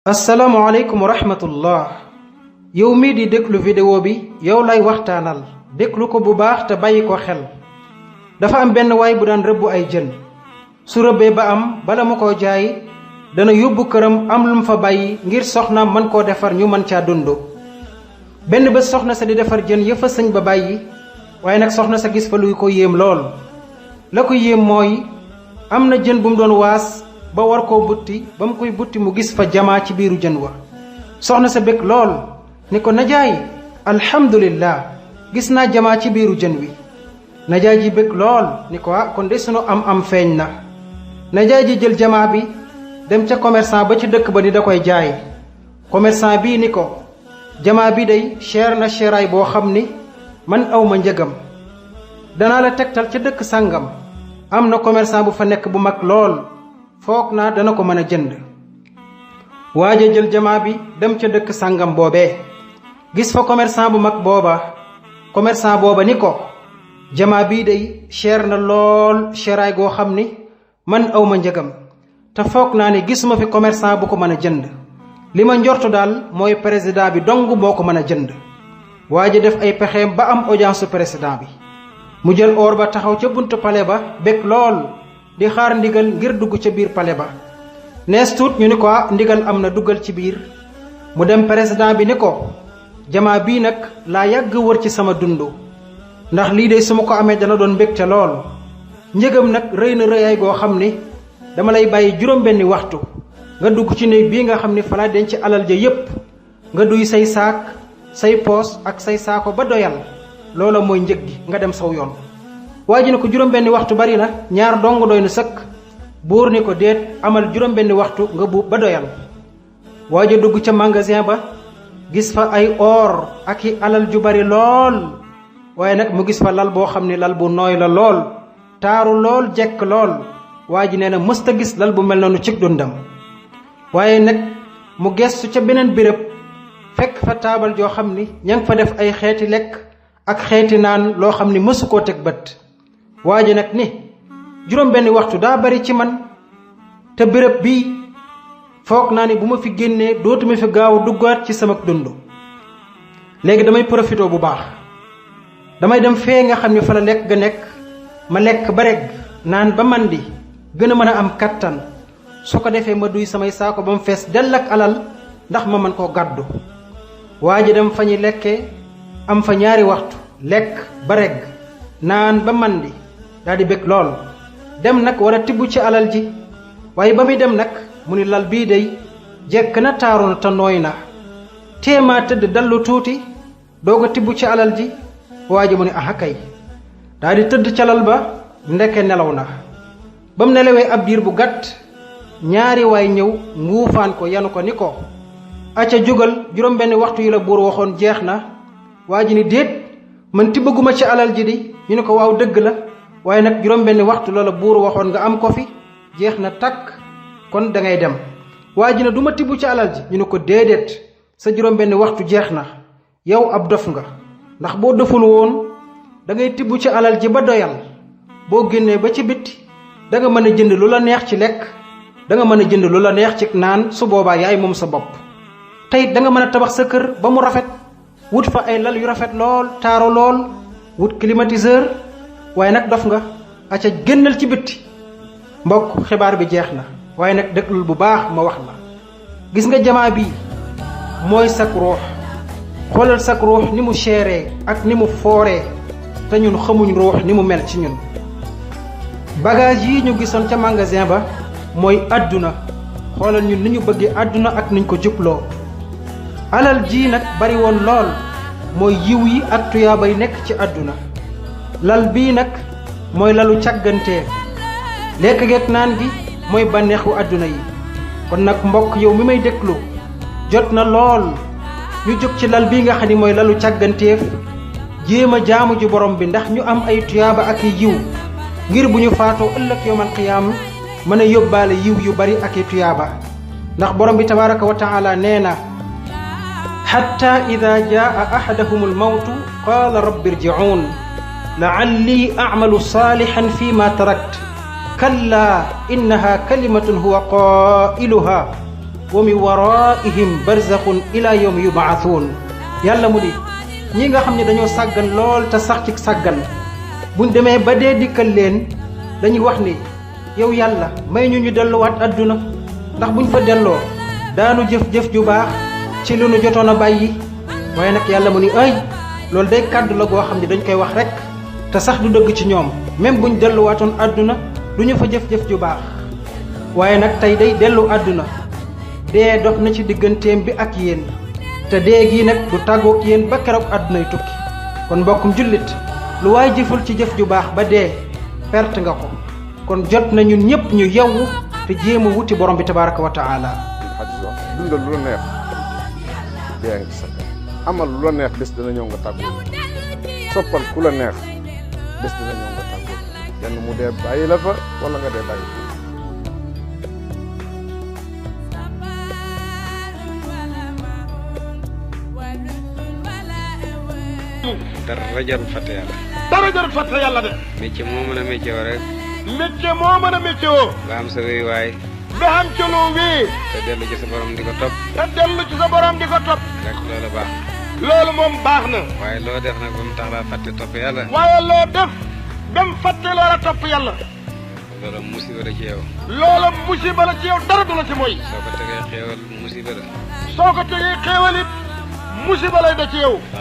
asalaamaaleykum wa rahmatullah yow mii di déglu vidéo bi yow lay waxtaanal déglu ko bu baax te bàyyi ko xel. dafa am benn waay bu daan rëbbu ay jën su rëbbee ba am bala mu ko jaay dana yóbbu këram am lu mu fa bàyyi ngir soxnaam mën koo defar ñu mën caa dund. benn bés soxna sa di defar jën ya fa sëñ ba bàyyi waaye nag soxna sa gis fa luy ko yéem lool. la ko yéem mooy am na jën bu mu doon waas ba war koo butti ba mu koy butti mu gis fa jamaa ci biiru jën wa. soxna sa bég lool ni ko najaay alhamdulillah gis naa jamaa ci biiru jën wi. najaay ji bég lool ni ko kon de sunu am feeñ na. najaay ji jël jamaa bi dem ca commerçant ba ci dëkk ba ni da koy jaay. commerçant bii ni ko jamaa bi day cher na cheraay boo xam ni man awma njëgam. danaa la tegtal ca dëkk sàngam am na commerçant bu fa nekk bu mag lool foog naa dana ko mën a jënd. waaja jël jamaa bi dem ca dëkk sàngam boobee gis fa commerçant bu mag booba. commerçant booba ni ko jamaa bii day cher na lool cheraay goo xam ni man awma njëgam te foog naa ne gisuma fi commerçant bu ko mën a jënd. li ma njortu daal mooy président bi dong moo ko mën a jënd. waaja def ay pexeem ba am audience su président bi mu jël or ba taxaw ca buntu palais ba bég lool di xaar ndigal ngir dugg ca biir palais ba. nees tuut ñu ni ko ndigal am na duggal ci biir. mu dem président bi ni ko jamaa bii nag laa yàgg wër ci sama dund ndax lii de su ma ko amee dana doon mbégte lool. njëgam nag rëy na rëyaay goo xam ni dama lay bàyyi juróom-benni waxtu nga dugg ci néeg bii nga xam ni falaa denc alal ja yépp nga duy say saak say poos ak say saako ba doyal. loola mooy njëg gi nga dem saw yoon. waa ji ne ko juróom-benni waxtu bari na ñaar dong doy na sëkk. buur ni ko déet amal juróom-benni waxtu nga buub ba doyal. waa ji dugg ca magasin ba gis fa ay or ak i alal ju bari lool waaye nag mu gis fa lal boo xam ni lal bu nooy la lool taaru lool jekk lool. waa ji nee na mësta gis lal bu mel noonu cig dundam. waaye nag mu gestu ca beneen béréb fekk fa taabal joo xam ni ña ngi fa def ay xeeti lekk ak xeeti naan loo xam ni mësu koo teg bët. waa ji nag ni juróom-benni waxtu daa bari ci man te béréb bii foog naa ni bu ma fi génnee dootuma fi gaaw a duggaat ci sama dund. léegi damay profité bu baax damay dem fee nga xam ni fa la lekk ga nekk ma lekk ba regg naan ba mandi gën a mën a am kattan su ko defee ma duy samay saako ba mu fees dell ak alal ndax ma mën koo gàddu. waa ji dem fa ñuy lekkee am fa ñaari waxtu lekk ba regg naan ba mandi daal di bég lool. dem nag war a tibb ci alal ji waaye ba muy dem nag mu ni lal bii day jekk na taaru na te nooy na téemaa tëdd dallu tuuti doog a tibb ci alal ji. waa ji mu ni aha kay daal di tëdd ca lal ba ndeke nelaw na. ba mu nelawee ab diir bu gàtt ñaari waay ñëw nguufaan ko yanu ko ni ko acca jógal juróom-benni waxtu yi la buur waxoon jeex na. waa ji ni déet man tibbaguma ci alal ji di. ñu ne ko waaw dëgg la waaye nag juróom-benni waxtu la buur waxoon nga am ko fi jeex na takk kon da ngay dem. waa ji ne du ma tibb ci alal ji. ñu ne ko déedéet sa juróom-benni waxtu jeex na yow ab dof nga ndax boo doful woon da ngay tibb ci alal ji ba doyal boo génnee ba ci bitti da nga mën a jënd lu la neex ci lekk da nga mën a jënd lu la neex ci naan su boobaa yaay moom sa bopp. tey da nga mën a tabax sa kër ba mu rafet wut fa ay lal yu rafet lool taaro lool wut climatiseur waaye nag dof nga aca génnal ci bitti. mbokk xibaar bi jeex na waaye nag déglul bu baax ma wax la. gis nga jamaa bi mooy sak ruux. xoolal sak ruux ni mu seeree ak ni mu fooree te ñun xamuñ ruux ni mu mel ci ñun. bagage yi ñu gisoon ca magasin ba mooy àdduna. xoolal ñun ni ñu bëggee àdduna ak niñ ko jubloo. alal ji nag bari woon lool mooy yiw yi ak tuyaaba yi nekk ci àdduna. lal bii nag mooy lalu càggantee. lekk geek naan gi mooy bànneexu àdduna yi. kon nag mbokk yow mi may déglu jot na lool ñu jóg ci lal bii nga xam ni mooy lalu càgganteef jéem a jaamu ji borom bi ndax ñu am ay tuyaaba ak i yiw ngir bu ñu faatoo ëllëg yawmal qiyaam mën a yóbbaale yiw yu bari ak i tuyaaba. ndax borom bi tabaaraka wa taala nee na xatta ida jaa ahadahum almawtu qaala rabbi irjicuun la'alli acmalu saalixan fi ma tarakt kalla innaha kalimatun huwa qaa'iluha wa min waraihim barzakhun ila yawmi yubaathuun. yàlla mu di ñi nga xam ne dañoo sàggan lool te sax ci sàggan buñ demee ba dee dikkal leen dañuy wax ni yow yàlla may ñu delluwaat àdduna ndax buñ fa delloo daanu jëf-jëf ju baax ci lu nu jotoon a bàyyi. waaye nag yàlla mu ni ay loolu day kàddu la goo xam ne dañ koy wax rek te sax du dëgg ci ñoom même buñ delluwaatoon àdduna du ñu fa jëf-jëf ju baax. waaye nag tey day dellu àdduna dee dox na ci digganteem bi ak yéen te dee gii nag du tàggoog yéen ba keroog àddunay tukki. kon mbokkum jullit lu waay jëful ci jëf ju baax ba dee perte nga ko. kon jot na ñun ñëpp ñu yewwu te jéem a wuti borom bi tabaraka wa taala. dundal lu la neex dee ngi sa amal lu la neex bés dana ñëw nga tàggoo soppal ku la neex bés dana ñëw nga tàggoo kenn mu dee bàyyi la fa wala nga dee bàyyi. dara jarul fàtte yàlla. dara jarul fàtte yàlla de. métier moo mën a métier woo rek. métier moo mën a métier woo. nga am sa wéyuwaay. nga am ci lu wii. te dellu ci sa borom di ko topp. te dellu ci sa borom di ko topp. rek loolu baax. loolu moom baax na. waaye loo def nag ba mu tax laa fàtte topp yàlla. waaye loo def dem fàtte loola topp yàlla. loolu musiba la ci yow. loolu musiba la ci yow dara du la ci mooy. soo ko tegee xéewal musiba la. soo ko tegee xéewal it musiba lay da ci yow.